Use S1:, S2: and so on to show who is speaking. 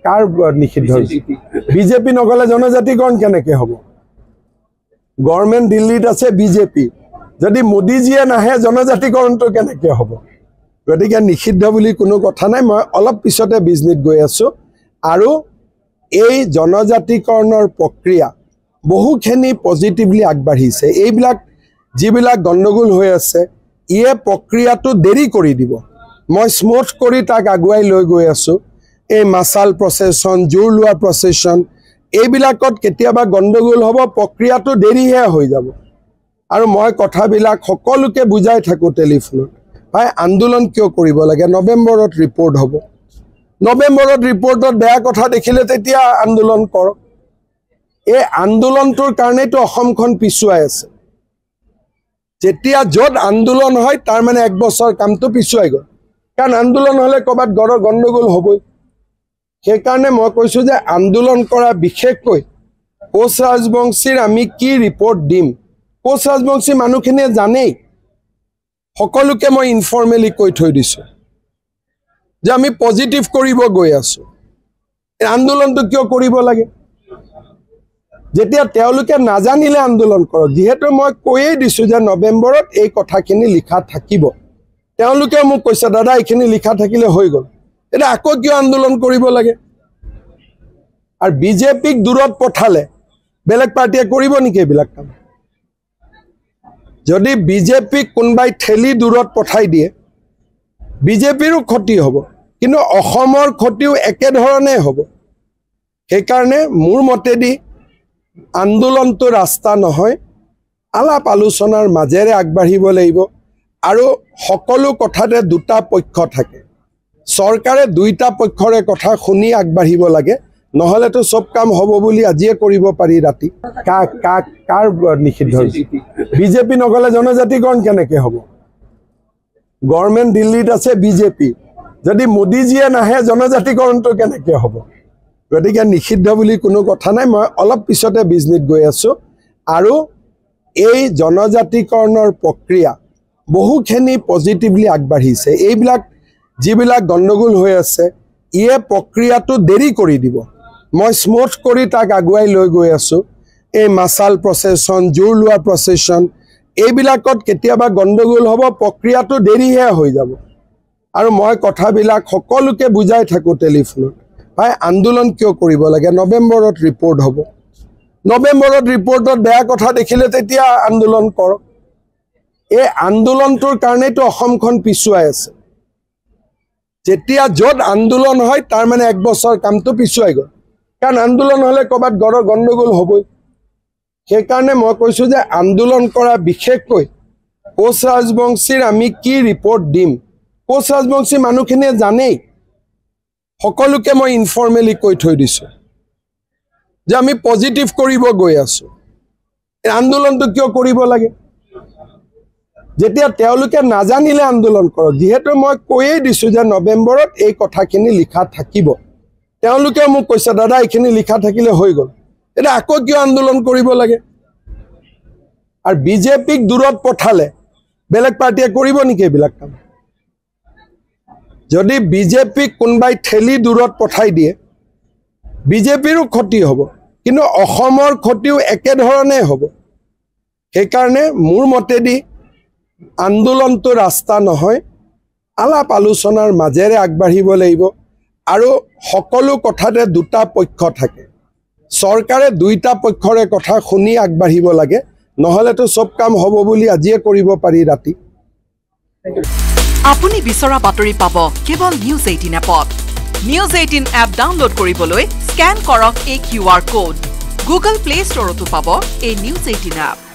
S1: কাৰ নিষিদ্ধ হৈছে বিজেপি নগলে জনজাতিকৰণ কেনেকৈ হ'ব গভৰ্ণমেণ্ট দিল্লীত আছে বিজেপি যদি মোদীজীয়ে নাহে জনজাতিকৰণটো কেনেকৈ হ'ব গতিকে নিষিদ্ধ বুলি কোনো কথা নাই মই অলপ পিছতে বিজনেছ গৈ আছোঁ আৰু এই জনজাতিকৰণৰ প্ৰক্ৰিয়া বহুখিনি পজিটিভলি আগবাঢ়িছে এইবিলাক যিবিলাক গণ্ডগোল হৈ আছে ইয়ে প্ৰক্ৰিয়াটো দেৰি কৰি দিব মই স্মুথ কৰি তাক আগুৱাই লৈ গৈ আছোঁ এই মাছাল প্ৰচেছন জোৰ লোৱা প্ৰচেছন এইবিলাকত কেতিয়াবা গণ্ডগোল হ'ব প্ৰক্ৰিয়াটো দেৰিহে হৈ যাব আৰু মই কথাবিলাক সকলোকে বুজাই থাকোঁ টেলিফোনত ভাই আন্দোলন কিয় কৰিব লাগে নৱেম্বৰত ৰিপৰ্ট হ'ব নৱেম্বৰত ৰিপৰ্টত বেয়া কথা দেখিলে তেতিয়া আন্দোলন কৰক এই আন্দোলনটোৰ কাৰণেতো অসমখন পিছুৱাই আছে যেতিয়া য'ত আন্দোলন হয় তাৰ মানে এক বছৰ কামটো পিছুৱাই গ'ল কাৰণ আন্দোলন হ'লে ক'ৰবাত গণ্ডগোল হ'বই সেইকাৰণে মই কৈছোঁ যে আন্দোলন কৰা বিশেষকৈ কোচ ৰাজবংশীৰ আমি কি ৰিপৰ্ট দিম কোচ ৰাজবংশী মানুহখিনিয়ে জানেই সকলোকে মই ইনফৰ্মেলি কৈ থৈ দিছোঁ যে আমি পজিটিভ কৰিব গৈ আছোঁ এই আন্দোলনটো কিয় কৰিব লাগে যেতিয়া তেওঁলোকে নাজানিলে আন্দোলন কৰক যিহেতু মই কৈয়ে দিছোঁ যে নৱেম্বৰত এই কথাখিনি লিখা থাকিব তেওঁলোকে মোক কৈছে দাদা এইখিনি লিখা থাকিলে হৈ গ'ল এটা আকৌ কিয় আন্দোলন কৰিব লাগে আৰু বিজেপিক দূৰত পঠালে বেলেগ পাৰ্টিয়ে কৰিব নেকি এইবিলাক কাম যদি বিজেপিক কোনোবাই ঠেলি দূৰত পঠাই দিয়ে বিজেপিৰো ক্ষতি হ'ব কিন্তু অসমৰ ক্ষতিও একেধৰণে হ'ব সেইকাৰণে মোৰ মতেদি আন্দোলনটো ৰাস্তা নহয় আলাপ আলোচনাৰ মাজেৰে আগবাঢ়িব লাগিব আৰু সকলো কথাতে দুটা পক্ষ থাকে চৰকাৰে দুইটা পক্ষৰে কথা শুনি আগবাঢ়িব লাগে নহ'লেতো সব কাম হ'ব বুলি আজিয়ে কৰিব পাৰি ৰাতি কাৰ নিষিদ্ধ হৈছে বিজেপি নগলে জনজাতিকৰণ কেনেকৈ হ'ব গভৰ্ণমেণ্ট দিল্লীত আছে বিজেপি যদি মোদীজীয়ে নাহে জনজাতিকৰণটো কেনেকৈ হ'ব গতিকে নিষিদ্ধ বুলি কোনো কথা নাই মই অলপ পিছতে বিজনেছ গৈ আছোঁ আৰু এই জনজাতিকৰণৰ প্ৰক্ৰিয়া বহুখিনি পজিটিভলি আগবাঢ়িছে এইবিলাক যিবিলাক গণ্ডগোল হৈ আছে ইয়ে প্ৰক্ৰিয়াটো দেৰি কৰি দিব মই স্মুথ কৰি তাক আগুৱাই লৈ গৈ আছোঁ এই মাছাল প্ৰচেছন জোৰ লোৱা প্ৰচেছন এইবিলাকত কেতিয়াবা গণ্ডগোল হ'ব প্ৰক্ৰিয়াটো দেৰিহে হৈ যাব আৰু মই কথাবিলাক সকলোকে বুজাই থাকোঁ টেলিফোনত ভাই আন্দোলন কিয় কৰিব লাগে নৱেম্বৰত ৰিপৰ্ট হ'ব নৱেম্বৰত ৰিপৰ্টত বেয়া কথা দেখিলে তেতিয়া আন্দোলন কৰক এই আন্দোলনটোৰ কাৰণেতো অসমখন পিছুৱাই আছে যেতিয়া য'ত আন্দোলন হয় তাৰ মানে এক বছৰ কামটো পিছুৱাই গ'ল কাৰণ আন্দোলন হ'লে ক'ৰবাত গণ্ডগোল হ'বই সেইকাৰণে মই কৈছোঁ যে আন্দোলন কৰা বিশেষকৈ কোচ ৰাজবংশীৰ আমি কি ৰিপৰ্ট দিম কোচ ৰাজবংশী মানুহখিনিয়ে জানেই সকলোকে মই ইনফৰ্মেলি কৈ থৈ দিছোঁ যে আমি পজিটিভ কৰিব গৈ আছোঁ এই আন্দোলনটো কিয় কৰিব লাগে যেতিয়া তেওঁলোকে নাজানিলে আন্দোলন কৰক যিহেতু মই কৈয়ে দিছোঁ যে নৱেম্বৰত এই কথাখিনি লিখা থাকিব তেওঁলোকে মোক কৈছে দাদা এইখিনি লিখা থাকিলে হৈ গ'ল এটা আকৌ কিয় আন্দোলন কৰিব লাগে আৰু বিজেপিক দূৰত পঠালে বেলেগ পাৰ্টিয়ে কৰিব নেকি এইবিলাক কাম যদি বিজেপিক কোনোবাই ঠেলি দূৰত পঠাই দিয়ে বিজেপিৰো ক্ষতি হ'ব কিন্তু অসমৰ ক্ষতিও একেধৰণে হ'ব সেইকাৰণে মোৰ মতেদি আন্দোলনটো ৰাস্তা নহয় আলাপ আলোচনাৰ মাজেৰে আগবাঢ়িব লাগিব আৰু সকলো কথাতে দুটা পক্ষ থাকে চৰকাৰে দুইটা পক্ষৰে কথা শুনি আগবাঢ়িব লাগে নহ'লেতো সব কাম হ'ব বুলি আজিয়ে কৰিব পাৰি ৰাতি
S2: আপুনি বিচৰা বাতৰি পাব কেৱল নিউজ 18 এপত নিউজ 18 এপ ডাউনলোড কৰিবলৈ স্ক্যান কৰক এই QR কোড গুগল প্লে ষ্টৰতো পাব এই নিউজ 18 এপ